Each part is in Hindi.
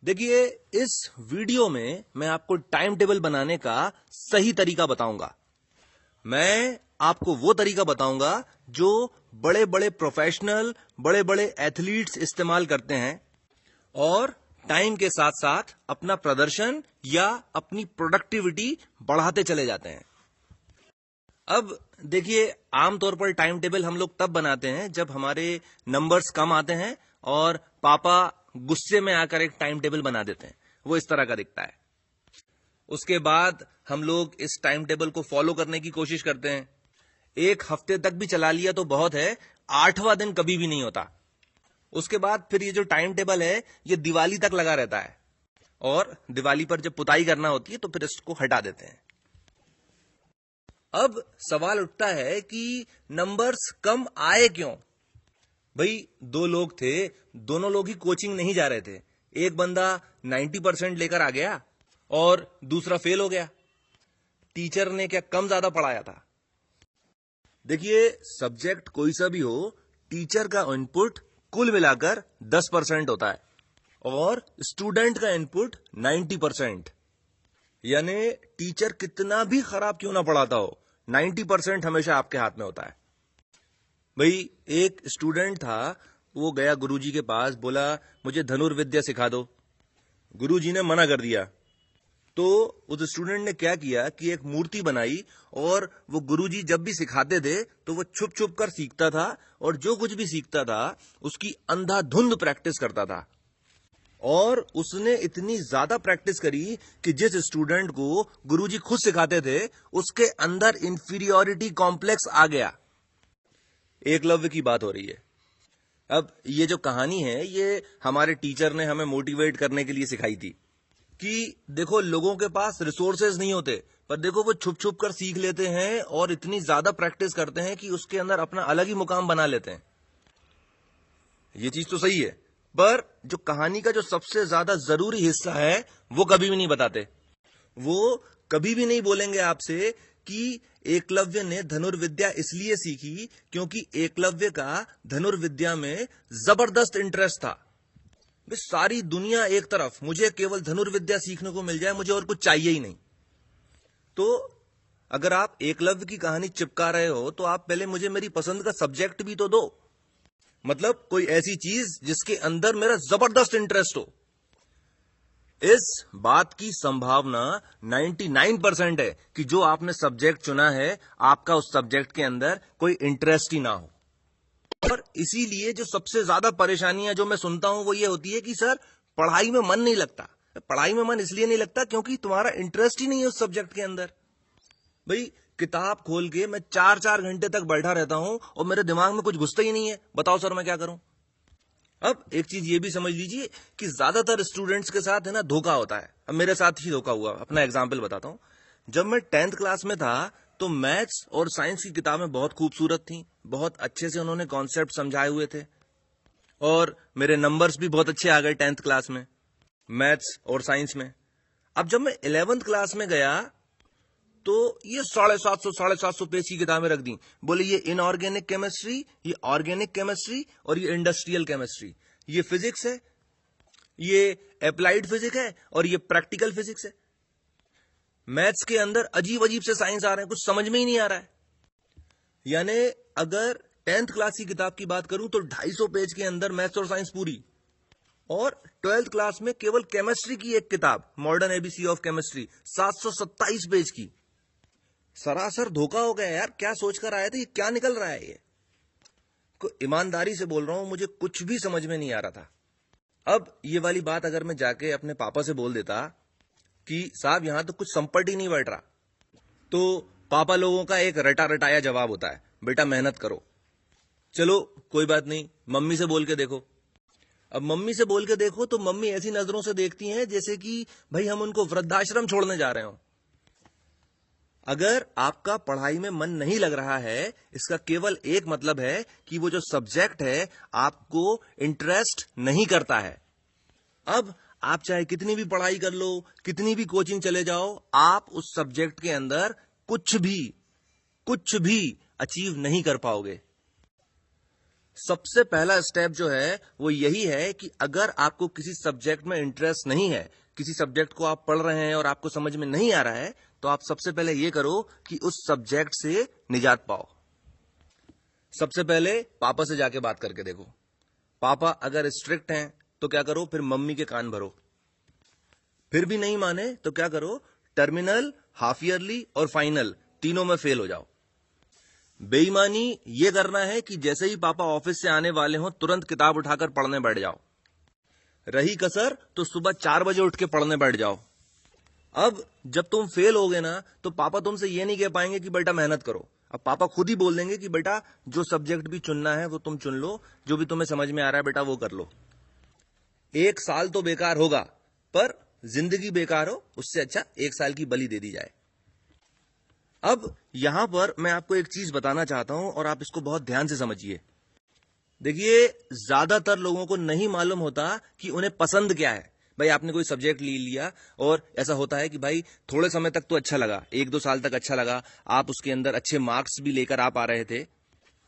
देखिए, इस वीडियो में मैं आपको टाइम टेबल बनाने का सही तरीका बताऊंगा। मैं आपको वो तरीका बताऊंगा जो बड़े बड़े प्रोफेशनल, बड़े बड़े एथलीट्स इस्तेमाल करते हैं और टाइम के साथ साथ अपना प्रदर्शन या अपनी प्रोडक्टिविटी बढ़ाते चले जाते हैं। अब देखिए, आमतौर पर टाइम टेबल हम लोग तब बनाते हैं जब हमारे नंबर्स कम आते हैं और पापा गुस्से में आकर एक टाइम टेबल बना देते हैं। वो इस तरह का दिखता है। उसके बाद हम लोग इस टाइम टेबल को फॉलो करने की कोशिश करते हैं। एक हफ्ते तक भी चला लिया तो बहुत है, 8वां दिन कभी भी नहीं होता। उसके बाद फिर ये जो टाइम टेबल है ये दिवाली तक लगा रहता है और दिवाली पर जब पुताई करना होती है तो फिर इसको हटा देते हैं। अब सवाल उठता है कि नंबर्स कम आए क्यों? भाई, दो लोग थे, दोनों लोग ही कोचिंग नहीं जा रहे थे। एक बंदा 90% लेकर आ गया और दूसरा फेल हो गया। टीचर ने क्या कम ज्यादा पढ़ाया था? देखिए, सब्जेक्ट कोई सा भी हो, टीचर का इनपुट कुल मिलाकर 10% होता है और स्टूडेंट का इनपुट 90%। यानी टीचर कितना भी खराब क्यों ना पढ़ाता हो, 90% हमेशा आपके हाथ में होता है। भाई, एक स्टूडेंट था, वो गया गुरुजी के पास, बोला मुझे धनुर्विद्या सिखा दो। गुरुजी ने मना कर दिया। तो उस स्टूडेंट ने क्या किया कि एक मूर्ति बनाई और वो गुरुजी जब भी सिखाते थे तो वो छुप छुप कर सीखता था और जो कुछ भी सीखता था उसकी अंधाधुंध प्रैक्टिस करता था। और उसने इतनी ज्यादा प्रैक्टिस करी कि जिस स्टूडेंट को गुरुजी खुद सिखाते थे उसके अंदर इंफीरियोरिटी कॉम्प्लेक्स आ गया। एकलव्य की बात हो रही है। अब ये जो कहानी है ये हमारे टीचर ने हमें मोटिवेट करने के लिए सिखाई थी कि देखो, लोगों के पास रिसोर्सेज नहीं होते, पर देखो वो छुप छुप कर सीख लेते हैं और इतनी ज्यादा प्रैक्टिस करते हैं कि उसके अंदर अपना अलग ही मुकाम बना लेते हैं। ये चीज तो सही है, पर जो कहानी का जो सबसे ज्यादा जरूरी हिस्सा है वो कभी भी नहीं बताते। वो कभी भी नहीं बोलेंगे आपसे कि एकलव्य ने धनुर्विद्या इसलिए सीखी क्योंकि एकलव्य का धनुर्विद्या में जबरदस्त इंटरेस्ट था। सारी दुनिया एक तरफ, मुझे केवल धनुर्विद्या सीखने को मिल जाए, मुझे और कुछ चाहिए ही नहीं। तो अगर आप एकलव्य की कहानी चिपका रहे हो तो आप पहले मुझे मेरी पसंद का सब्जेक्ट भी तो दो। मतलब कोई ऐसी चीज जिसके अंदर मेरा जबरदस्त इंटरेस्ट हो। इस बात की संभावना 99% है कि जो आपने सब्जेक्ट चुना है आपका उस सब्जेक्ट के अंदर कोई इंटरेस्ट ही ना हो। और इसीलिए जो सबसे ज्यादा परेशानियां जो मैं सुनता हूं वो ये होती है कि सर, पढ़ाई में मन नहीं लगता। पढ़ाई में मन इसलिए नहीं लगता क्योंकि तुम्हारा इंटरेस्ट ही नहीं है उस सब्जेक्ट के अंदर। भाई, किताब खोल के मैं 4-4 घंटे तक बैठा रहता हूं और मेरे दिमाग में कुछ घुसता ही नहीं है। बताओ सर, मैं क्या करूं? अब एक चीज ये भी समझ लीजिए कि ज्यादातर स्टूडेंट्स के साथ है ना धोखा होता है। अब मेरे साथ ही धोखा हुआ। अपना एग्जाम्पल बताता हूं। जब मैं 10th क्लास में था तो मैथ्स और साइंस की किताबें बहुत खूबसूरत थी, बहुत अच्छे से उन्होंने कॉन्सेप्ट समझाए हुए थे और मेरे नंबर्स भी बहुत अच्छे आ गए 10th क्लास में, मैथ्स और साइंस में। अब जब मैं 11th क्लास में गया तो ये 750 पेज की किताबें रख दी। बोले ये इनऑर्गेनिक केमिस्ट्री, ये ऑर्गेनिक केमिस्ट्री और ये इंडस्ट्रियल केमिस्ट्री, ये फिजिक्स है, ये अप्लाइड फिजिक्स है और ये प्रैक्टिकल फिजिक्स है। मैथ्स के अंदर अजीब अजीब से साइंस आ रहे हैं, कुछ समझ में ही नहीं आ रहा है। यानी अगर 10th क्लास की किताब की बात करूं तो 250 पेज के अंदर मैथ्स और साइंस पूरी, और 12th क्लास में केवल केमिस्ट्री की एक किताब, modern ABC of chemistry, 727 page की। सरासर धोखा हो गया यार। क्या सोचकर आए थे, ये क्या निकल रहा है? ये ईमानदारी से बोल रहा हूं, मुझे कुछ भी समझ में नहीं आ रहा था। अब ये वाली बात अगर मैं जाके अपने पापा से बोल देता कि साहब यहां तो कुछ संपट ही नहीं बैठ रहा, तो पापा लोगों का एक रटा रटाया जवाब होता है, बेटा मेहनत करो। चलो कोई बात नहीं, मम्मी से बोल के देखो। अब मम्मी से बोल के देखो तो मम्मी ऐसी नजरों से देखती हैं जैसे कि भाई हम उनको वृद्धाश्रम छोड़ने जा रहे हो। अगर आपका पढ़ाई में मन नहीं लग रहा है, इसका केवल एक मतलब है कि वो जो सब्जेक्ट है आपको इंटरेस्ट नहीं करता है। अब आप चाहे कितनी भी पढ़ाई कर लो, कितनी भी कोचिंग चले जाओ, आप उस सब्जेक्ट के अंदर कुछ भी अचीव नहीं कर पाओगे। सबसे पहला स्टेप जो है वो यही है कि अगर आपको किसी सब्जेक्ट में इंटरेस्ट नहीं है, किसी सब्जेक्ट को आप पढ़ रहे हैं और आपको समझ में नहीं आ रहा है, तो आप सबसे पहले ये करो कि उस सब्जेक्ट से निजात पाओ। सबसे पहले पापा से जाके बात करके देखो। पापा अगर स्ट्रिक्ट हैं तो क्या करो, फिर मम्मी के कान भरो। फिर भी नहीं माने तो क्या करो, टर्मिनल, हाफ ईयरली और फाइनल तीनों में फेल हो जाओ। बेईमानी ये करना है कि जैसे ही पापा ऑफिस से आने वाले हो तुरंत किताब उठाकर पढ़ने बैठ जाओ। रही कसर तो सुबह 4 बजे उठ के पढ़ने बैठ जाओ। अब जब तुम फेल होगे ना तो पापा तुमसे ये नहीं कह पाएंगे कि बेटा मेहनत करो। अब पापा खुद ही बोल देंगे कि बेटा जो सब्जेक्ट भी चुनना है वो तुम चुन लो, जो भी तुम्हें समझ में आ रहा है बेटा वो कर लो। 1 साल तो बेकार होगा, पर जिंदगी बेकार हो उससे अच्छा 1 साल की बलि दे दी जाए। अब यहां पर मैं आपको एक चीज बताना चाहता हूं और आप इसको बहुत ध्यान से समझिए। देखिए, ज्यादातर लोगों को नहीं मालूम होता कि उन्हें पसंद क्या है। भाई आपने कोई सब्जेक्ट ले लिया और ऐसा होता है कि भाई थोड़े समय तक तो अच्छा लगा, 1-2 साल तक अच्छा लगा, आप उसके अंदर अच्छे मार्क्स भी लेकर आ पा रहे थे,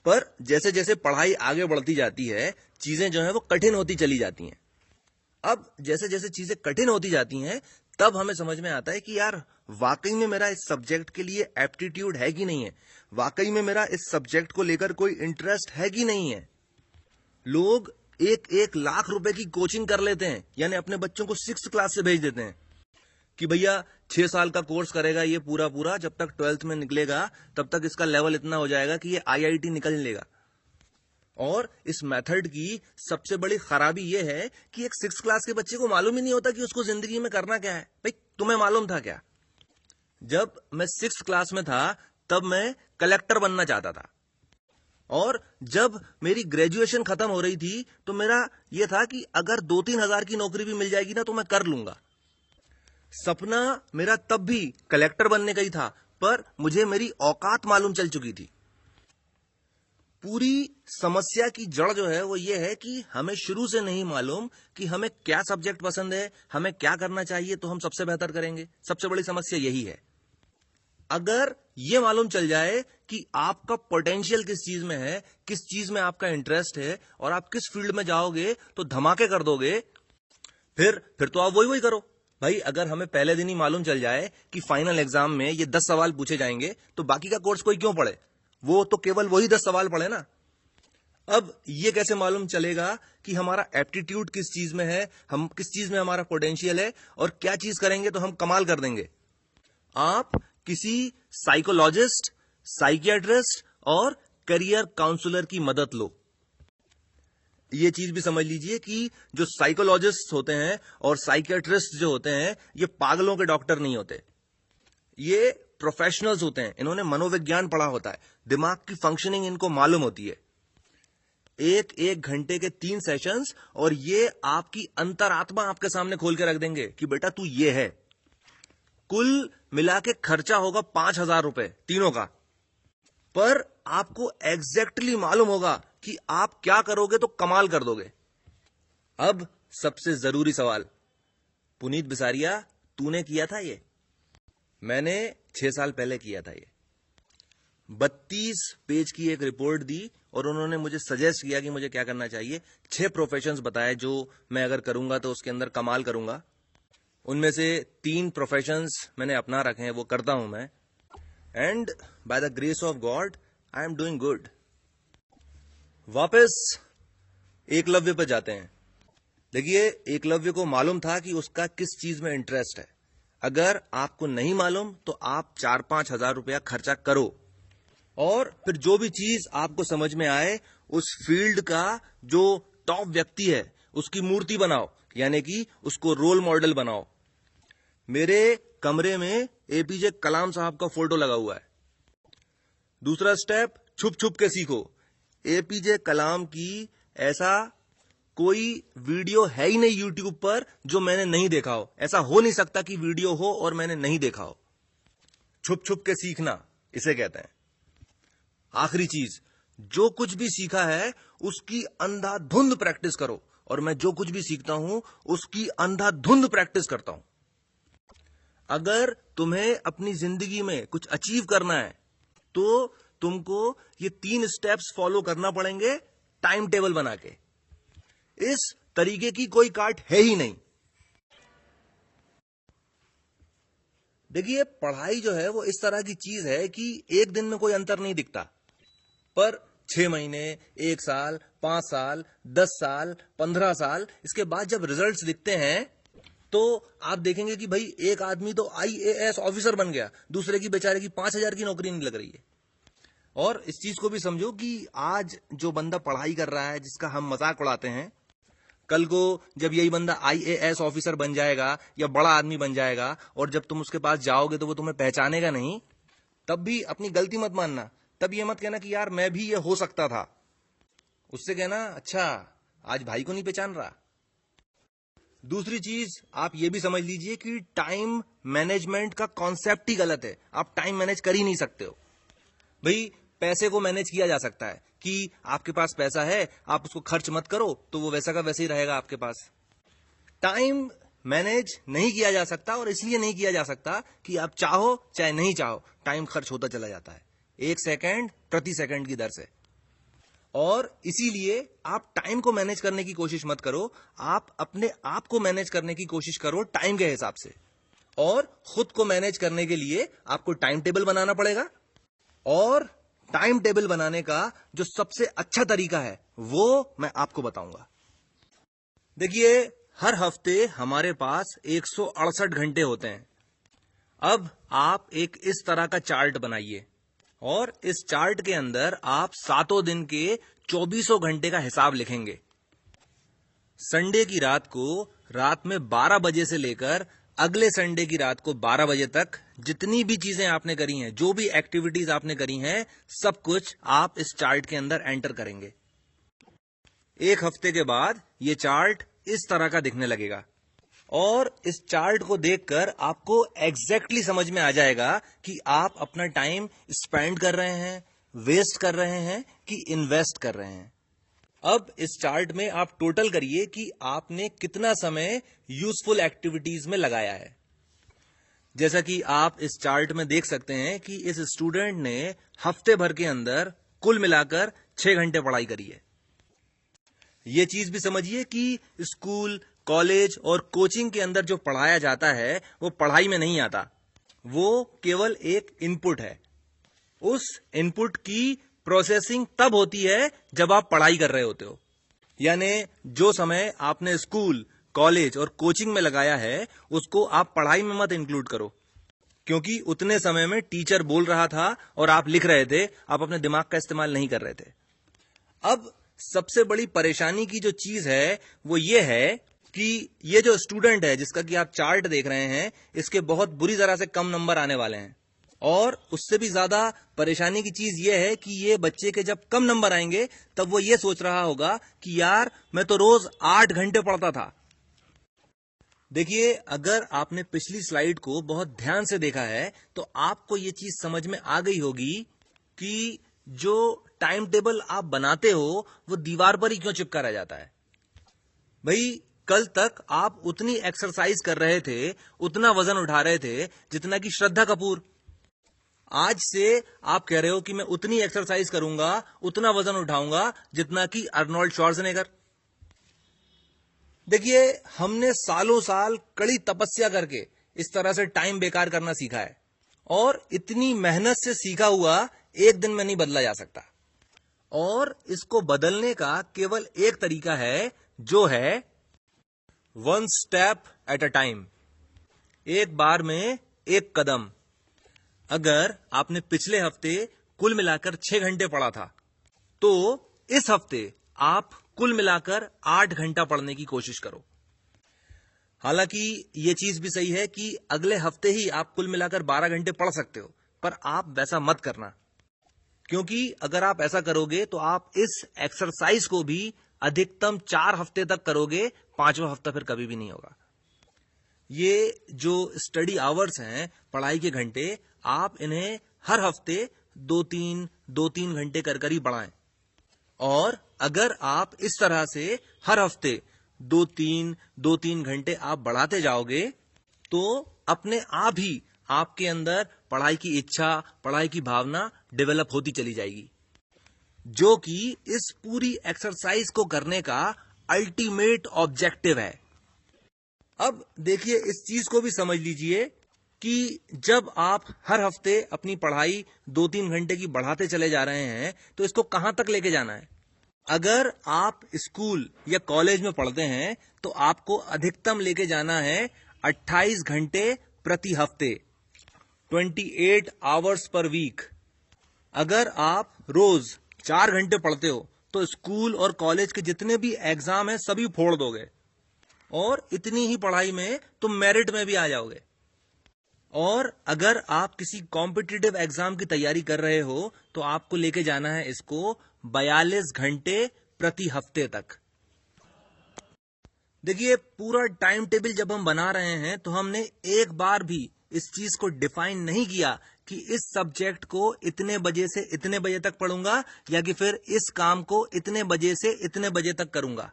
पर जैसे जैसे पढ़ाई आगे बढ़ती जाती है चीजें जो है वो कठिन होती चली जाती हैं। अब जैसे जैसे चीजें कठिन होती जाती हैं तब हमें समझ में आता है कि यार वाकई में मेरा इस सब्जेक्ट के लिए एप्टीट्यूड है कि नहीं है, वाकई में मेरा इस सब्जेक्ट को लेकर कोई इंटरेस्ट है कि नहीं है। लोग 1-1 लाख रुपए की कोचिंग कर लेते हैं, यानी अपने बच्चों को 6th क्लास से भेज देते हैं कि भैया 6 साल का कोर्स करेगा ये पूरा पूरा, जब तक 12th में निकलेगा तब तक इसका लेवल इतना हो जाएगा कि ये IIT निकल लेगा। और इस मेथड की सबसे बड़ी खराबी यह है कि एक 6th क्लास के बच्चे को मालूम ही नहीं होता कि उसको जिंदगी में करना क्या है। भाई तुम्हें मालूम था क्या? जब मैं 6th क्लास में था तब मैं कलेक्टर बनना चाहता था, और जब मेरी ग्रेजुएशन खत्म हो रही थी तो मेरा यह था कि अगर 2-3 हजार की नौकरी भी मिल जाएगी ना तो मैं कर लूंगा। सपना मेरा तब भी कलेक्टर बनने का ही था, पर मुझे मेरी औकात मालूम चल चुकी थी। पूरी समस्या की जड़ जो है वो ये है कि हमें शुरू से नहीं मालूम कि हमें क्या सब्जेक्ट पसंद है, हमें क्या करना चाहिए तो हम सबसे बेहतर करेंगे। सबसे बड़ी समस्या यही है। अगर ये मालूम चल जाए कि आपका पोटेंशियल किस चीज में है, किस चीज में आपका इंटरेस्ट है और आप किस फील्ड में जाओगे तो धमाके कर दोगे। फिर तो आप वही करो। भाई अगर हमें पहले दिन ही मालूम चल जाए कि फाइनल एग्जाम में ये 10 सवाल पूछे जाएंगे तो बाकी का कोर्स कोई क्यों पढ़े, वो तो केवल वही 10 सवाल पढ़े ना। अब ये कैसे मालूम चलेगा कि हमारा एप्टीट्यूड किस चीज में है, हम किस चीज में हमारा पोटेंशियल है और क्या चीज करेंगे तो हम कमाल कर देंगे। आप किसी साइकोलॉजिस्ट, साइकियाट्रिस्ट और करियर काउंसलर की मदद लो। ये चीज भी समझ लीजिए कि जो साइकोलॉजिस्ट होते हैं और साइकियाट्रिस्ट जो होते हैं ये पागलों के डॉक्टर नहीं होते, ये प्रोफेशनल्स होते हैं। इन्होंने मनोविज्ञान पढ़ा होता है, दिमाग की फंक्शनिंग इनको मालूम होती है। 1-1 घंटे के 3 सेशंस और ये आपकी अंतरात्मा आपके सामने खोल के रख देंगे कि बेटा तू ये है। कुल मिला के खर्चा होगा 5,000 रुपए तीनों का, पर आपको एग्जैक्टली मालूम होगा कि आप क्या करोगे तो कमाल कर दोगे। अब सबसे जरूरी सवाल, पुनीत बिसारिया तूने किया था ये? मैंने 6 साल पहले किया था ये। 32 पेज की एक रिपोर्ट दी और उन्होंने मुझे सजेस्ट किया कि मुझे क्या करना चाहिए। 6 प्रोफेशंस बताए जो मैं अगर करूंगा तो उसके अंदर कमाल करूंगा। उनमें से 3 प्रोफेशंस मैंने अपना रखे हैं, वो करता हूं मैं, and by the grace of God I am doing good. वापस एकलव्य पर जाते हैं। देखिए, एकलव्य को मालूम था कि उसका किस चीज में इंटरेस्ट है। अगर आपको नहीं मालूम तो आप 4-5 हजार रुपया खर्चा करो और फिर जो भी चीज आपको समझ में आए उस फील्ड का जो टॉप व्यक्ति है उसकी मूर्ति बनाओ, यानी कि उसको रोल मॉडल बनाओ। मेरे कमरे में APJ कलाम साहब का फोटो लगा हुआ है। दूसरा स्टेप, छुप छुप के सीखो। APJ कलाम की ऐसा कोई वीडियो है ही नहीं YouTube पर जो मैंने नहीं देखा हो। ऐसा हो नहीं सकता कि वीडियो हो और मैंने नहीं देखा हो। छुप छुप के सीखना इसे कहते हैं। आखिरी चीज, जो कुछ भी सीखा है उसकी अंधाधुंध प्रैक्टिस करो, और मैं जो कुछ भी सीखता हूं उसकी अंधाधुंध प्रैक्टिस करता हूं। अगर तुम्हें अपनी जिंदगी में कुछ अचीव करना है तो तुमको ये 3 स्टेप्स फॉलो करना पड़ेंगे, टाइम टेबल बना के। इस तरीके की कोई काट है ही नहीं। देखिए, पढ़ाई जो है वो इस तरह की चीज है कि एक दिन में कोई अंतर नहीं दिखता, पर 6 महीने, 1 साल, 5 साल, 10 साल, 15 साल, इसके बाद जब रिजल्ट्स दिखते हैं तो आप देखेंगे कि भाई एक आदमी तो IAS ऑफिसर बन गया, दूसरे की बेचारे की 5,000 की नौकरी नहीं लग रही है। और इस चीज को भी समझो कि आज जो बंदा पढ़ाई कर रहा है, जिसका हम मजाक उड़ाते हैं, कल को जब यही बंदा IAS ऑफिसर बन जाएगा या बड़ा आदमी बन जाएगा और जब तुम उसके पास जाओगे तो वो तुम्हें पहचानेगा नहीं, तब भी अपनी गलती मत मानना। तब ये मत कहना कि यार मैं भी ये हो सकता था। उससे कहना, अच्छा आज भाई को नहीं पहचान रहा। दूसरी चीज आप ये भी समझ लीजिए कि टाइम मैनेजमेंट का कॉन्सेप्ट ही गलत है। आप टाइम मैनेज कर ही नहीं सकते हो। भाई पैसे को मैनेज किया जा सकता है कि आपके पास पैसा है, आप उसको खर्च मत करो तो वो वैसा का वैसे ही रहेगा आपके पास। टाइम मैनेज नहीं किया जा सकता, और इसलिए नहीं किया जा सकता कि आप चाहो चाहे नहीं चाहो टाइम खर्च होता चला जाता है 1 सेकंड प्रति सेकंड की दर से। और इसीलिए आप टाइम को मैनेज करने की कोशिश मत करो, आप अपने आप को मैनेज करने की कोशिश करो टाइम के हिसाब से। और खुद को मैनेज करने के लिए आपको टाइम टेबल बनाना पड़ेगा, और टाइम टेबल बनाने का जो सबसे अच्छा तरीका है वो मैं आपको बताऊंगा। देखिए, हर हफ्ते हमारे पास 168 घंटे होते हैं। अब आप एक इस तरह का चार्ट बनाइए, और इस चार्ट के अंदर आप 7 दिन के 24 घंटे का हिसाब लिखेंगे। संडे की रात को रात में 12 बजे से लेकर अगले संडे की रात को 12 बजे तक जितनी भी चीजें आपने करी हैं, जो भी एक्टिविटीज आपने करी हैं, सब कुछ आप इस चार्ट के अंदर एंटर करेंगे। एक हफ्ते के बाद ये चार्ट इस तरह का दिखने लगेगा, और इस चार्ट को देखकर आपको एग्जैक्टली समझ में आ जाएगा कि आप अपना टाइम स्पेंड कर रहे हैं, वेस्ट कर रहे हैं कि इन्वेस्ट कर रहे हैं। अब इस चार्ट में आप टोटल करिए कि आपने कितना समय यूजफुल एक्टिविटीज में लगाया है। जैसा कि आप इस चार्ट में देख सकते हैं कि इस स्टूडेंट ने हफ्ते भर के अंदर कुल मिलाकर 6 घंटे पढ़ाई करी है। ये चीज भी समझिए कि स्कूल, कॉलेज और कोचिंग के अंदर जो पढ़ाया जाता है वो पढ़ाई में नहीं आता, वो केवल एक इनपुट है। उस इनपुट की प्रोसेसिंग तब होती है जब आप पढ़ाई कर रहे होते हो। यानी जो समय आपने स्कूल, कॉलेज और कोचिंग में लगाया है उसको आप पढ़ाई में मत इंक्लूड करो, क्योंकि उतने समय में टीचर बोल रहा था और आप लिख रहे थे, आप अपने दिमाग का इस्तेमाल नहीं कर रहे थे। अब सबसे बड़ी परेशानी की जो चीज है वो ये है कि ये जो स्टूडेंट है जिसका कि आप चार्ट देख रहे हैं, इसके बहुत बुरी तरह से कम नंबर आने वाले हैं। और उससे भी ज्यादा परेशानी की चीज ये है कि ये बच्चे के जब कम नंबर आएंगे तब वो ये सोच रहा होगा कि यार मैं तो रोज 8 घंटे पढ़ता था। देखिए, अगर आपने पिछली स्लाइड को बहुत ध्यान से देखा है तो आपको ये चीज समझ में आ गई होगी कि जो टाइम टेबल आप बनाते हो वो दीवार पर ही क्यों चिपका रह जाता है। भाई, कल तक आप उतनी एक्सरसाइज कर रहे थे, उतना वजन उठा रहे थे जितना कि श्रद्धा कपूर। आज से आप कह रहे हो कि मैं उतनी एक्सरसाइज करूंगा, उतना वजन उठाऊंगा जितना कि अर्नोल्ड श्वार्ज़नेगर। देखिए, हमने सालों साल कड़ी तपस्या करके इस तरह से टाइम बेकार करना सीखा है, और इतनी मेहनत से सीखा हुआ एक दिन में नहीं बदला जा सकता। और इसको बदलने का केवल एक तरीका है, जो है 1 स्टेप एट अ टाइम, एक बार में एक कदम। अगर आपने पिछले हफ्ते कुल मिलाकर 6 घंटे पढ़ा था, तो इस हफ्ते आप कुल मिलाकर 8 घंटा पढ़ने की कोशिश करो। हालांकि ये चीज भी सही है कि अगले हफ्ते ही आप कुल मिलाकर 12 घंटे पढ़ सकते हो, पर आप वैसा मत करना, क्योंकि अगर आप ऐसा करोगे तो आप इस एक्सरसाइज को भी अधिकतम 4 हफ्ते तक करोगे, 5वां हफ्ता फिर कभी भी नहीं होगा। ये जो स्टडी आवर्स हैं, पढ़ाई के घंटे, आप इन्हें हर हफ्ते 2-3 घंटे कर ही बढ़ाएं। और अगर आप इस तरह से हर हफ्ते 2-3 घंटे आप बढ़ाते जाओगे तो अपने आप ही आपके अंदर पढ़ाई की इच्छा, पढ़ाई की भावना डेवलप होती चली जाएगी। जो कि इस पूरी एक्सरसाइज को करने का अल्टीमेट ऑब्जेक्टिव है। अब देखिए, इस चीज को भी समझ लीजिए कि जब आप हर हफ्ते अपनी पढ़ाई 2-3 घंटे की बढ़ाते चले जा रहे हैं तो इसको कहां तक लेके जाना है। अगर आप स्कूल या कॉलेज में पढ़ते हैं तो आपको अधिकतम लेके जाना है 28 घंटे प्रति हफ्ते, 28 आवर्स पर वीक। अगर आप रोज 4 घंटे पढ़ते हो तो स्कूल और कॉलेज के जितने भी एग्जाम हैं सभी फोड़ दोगे और इतनी ही पढ़ाई में तुम मेरिट में भी आ जाओगे। और अगर आप किसी कॉम्पिटिटिव एग्जाम की तैयारी कर रहे हो तो आपको लेके जाना है इसको 42 घंटे प्रति हफ्ते तक। देखिए, पूरा टाइम टेबल जब हम बना रहे हैं तो हमने एक बार भी इस चीज को डिफाइन नहीं किया कि इस सब्जेक्ट को इतने बजे से इतने बजे तक पढ़ूंगा या कि फिर इस काम को इतने बजे से इतने बजे तक करूंगा।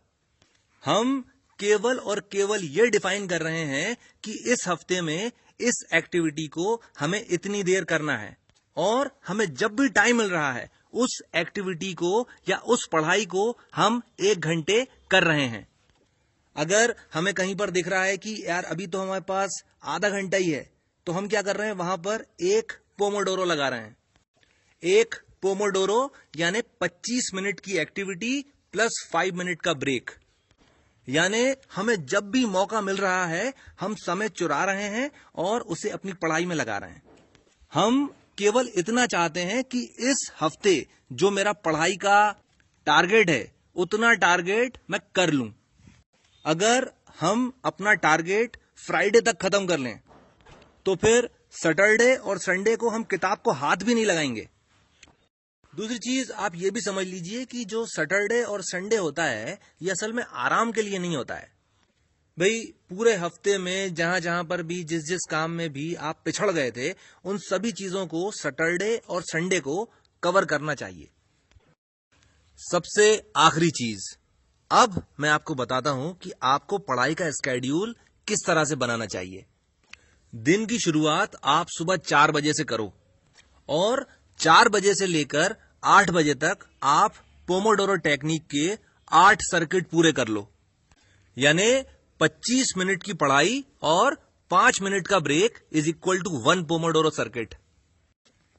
हम केवल और केवल ये डिफाइन कर रहे हैं कि इस हफ्ते में इस एक्टिविटी को हमें इतनी देर करना है और हमें जब भी टाइम मिल रहा है उस एक्टिविटी को या उस पढ़ाई को हम 1 घंटे कर रहे हैं। अगर हमें कहीं पर दिख रहा है कि यार अभी तो हमारे पास आधा घंटा ही है तो हम क्या कर रहे हैं, वहां पर एक पोमोडोरो लगा रहे हैं। एक पोमोडोरो यानी 25 मिनट की एक्टिविटी प्लस 5 मिनट का ब्रेक। यानी हमें जब भी मौका मिल रहा है हम समय चुरा रहे हैं और उसे अपनी पढ़ाई में लगा रहे हैं। हम केवल इतना चाहते हैं कि इस हफ्ते जो मेरा पढ़ाई का टारगेट है उतना टारगेट मैं कर लूं। अगर हम अपना टारगेट फ्राइडे तक खत्म कर लें तो फिर सैटरडे और संडे को हम किताब को हाथ भी नहीं लगाएंगे। दूसरी चीज आप ये भी समझ लीजिए कि जो सैटरडे और संडे होता है ये असल में आराम के लिए नहीं होता है। भाई, पूरे हफ्ते में जहां जहां पर भी जिस जिस काम में भी आप पिछड़ गए थे उन सभी चीजों को सैटरडे और संडे को कवर करना चाहिए। सबसे आखिरी चीज, अब मैं आपको बताता हूं कि आपको पढ़ाई का स्केड्यूल किस तरह से बनाना चाहिए। दिन की शुरुआत आप सुबह 4 बजे से करो और 4 बजे से लेकर 8 बजे तक आप पोमोडोरो टेक्निक के 8 सर्किट पूरे कर लो। यानी 25 मिनट की पढ़ाई और 5 मिनट का break is equal to 1 pomodoro circuit.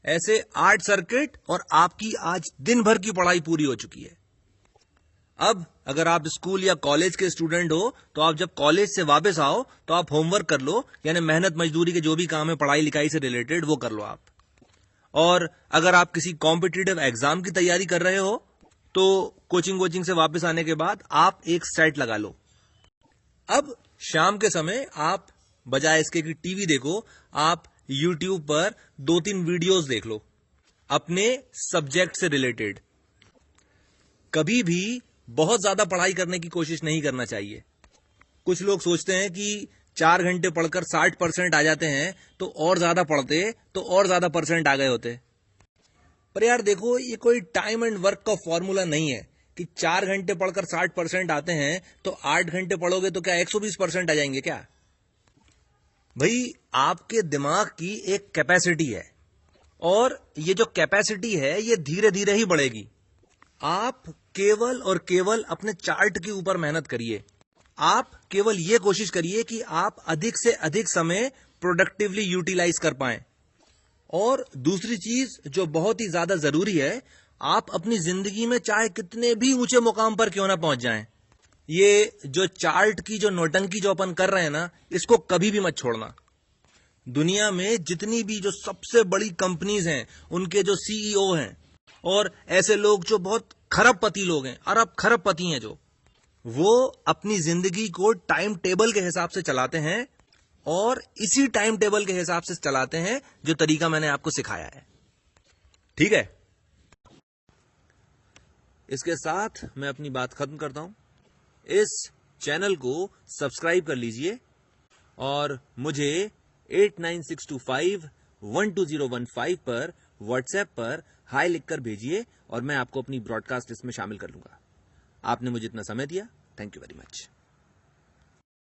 ऐसे 8 सर्किट और आपकी आज दिन भर की पढ़ाई पूरी हो चुकी है। अब अगर आप स्कूल या कॉलेज के स्टूडेंट हो तो आप जब कॉलेज से वापस आओ तो आप होमवर्क कर लो, यानी मेहनत मजदूरी के जो भी काम है पढ़ाई लिखाई से रिलेटेड वो कर लो आप। और अगर आप किसी कॉम्पिटिटिव एग्जाम की तैयारी कर रहे हो तो कोचिंग से वापस आने के बाद आप एक सेट लगा लो। अब शाम के समय आप बजाय इसके कि टीवी देखो, आप यूट्यूब पर 2-3 वीडियोस देख लो अपने सब्जेक्ट से रिलेटेड। कभी भी बहुत ज्यादा पढ़ाई करने की कोशिश नहीं करना चाहिए। कुछ लोग सोचते हैं कि 4 घंटे पढ़कर 60% आ जाते हैं तो और ज्यादा पढ़ते तो और ज्यादा परसेंट आ गए होते। पर यार देखो, ये कोई टाइम एंड वर्क का फॉर्मूला नहीं है कि 4 घंटे पढ़कर 60% आते हैं तो 8 घंटे पढ़ोगे तो क्या 120% आ जाएंगे क्या। भाई, आपके दिमाग की एक कैपेसिटी है और ये जो कैपेसिटी है ये धीरे धीरे ही बढ़ेगी। आप केवल और केवल अपने चार्ट के ऊपर मेहनत करिए। आप केवल ये कोशिश करिए कि आप अधिक से अधिक समय प्रोडक्टिवली यूटिलाइज कर पाएं। और दूसरी चीज जो बहुत ही ज्यादा जरूरी है, आप अपनी जिंदगी में चाहे कितने भी ऊंचे मुकाम पर क्यों ना पहुंच जाएं, ये जो चार्ट की जो नौटंकी जो अपन कर रहे हैं ना, इसको कभी भी मत छोड़ना। दुनिया में जितनी भी जो सबसे बड़ी कंपनीज हैं उनके जो सीईओ हैं और ऐसे लोग जो बहुत खरबपति लोग हैं, अरब खरबपति हैं, जो वो अपनी जिंदगी को टाइम टेबल के हिसाब से चलाते हैं और इसी टाइम टेबल के हिसाब से चलाते हैं जो तरीका मैंने आपको सिखाया है। ठीक है, इसके साथ मैं अपनी बात खत्म करता हूं। इस चैनल को सब्सक्राइब कर लीजिए और मुझे 8962512015 पर व्हाट्सएप पर हाई लिखकर भेजिए और मैं आपको अपनी ब्रॉडकास्ट लिस्ट में शामिल कर लूंगा। आपने मुझे इतना समय दिया, थैंक यू वेरी मच।